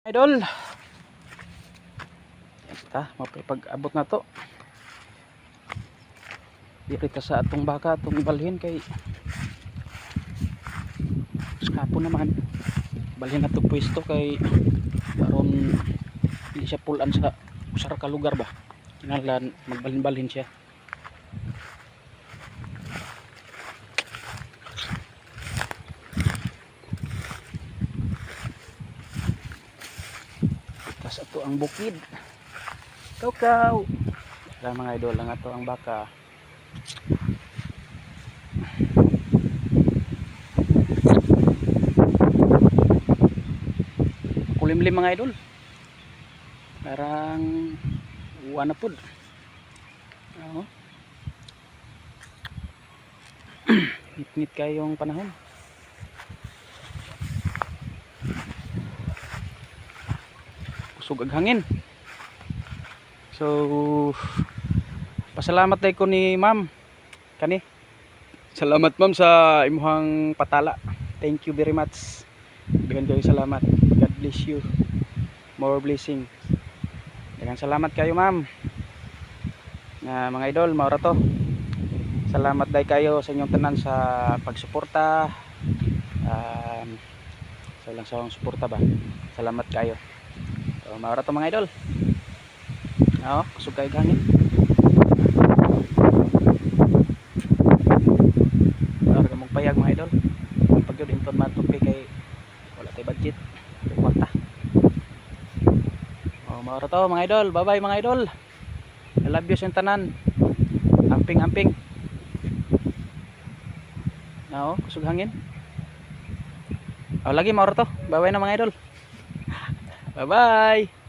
Idol, ta mapipag-abot na to. Diri ta sa atong baka atong ibalhin kay hapon naman. Balhin na to pwesto kay karon hindi siya pulan sa usar ka lugar ba. Kinahanglan magbalhin-balhin siya. Tas ato ang bukid. Kaukaw. Wala mga idol lang ato ang baka. Kulimlim mga idol. Parang uwan na pod. Ngit-ngit kayong panahon. Kusog ag hangin. So pasalamat day ko ni ma'am kani. Salamat ma'am sa imuhang patala. Thank you very much. Daghang kayo salamat. God bless you. More blessing. Daghang salamat kayo ma'am. Na mga idol, maura to. Salamat day kayo sa inyong tanan sa pagsuporta. Sa ilang sa suporta ba. Salamat kayo. So, maura to mga idol. Kusog kayo hangin. Maura ka mong payag mga idol. Pag yun inton matupi kay wala tayo budget. Kwarta. Maura to mga idol. Bye bye mga idol. I love you sa tanan. Amping. Kusog hangin. Lagi maura to. Bye bye na mga idol. Bye bye.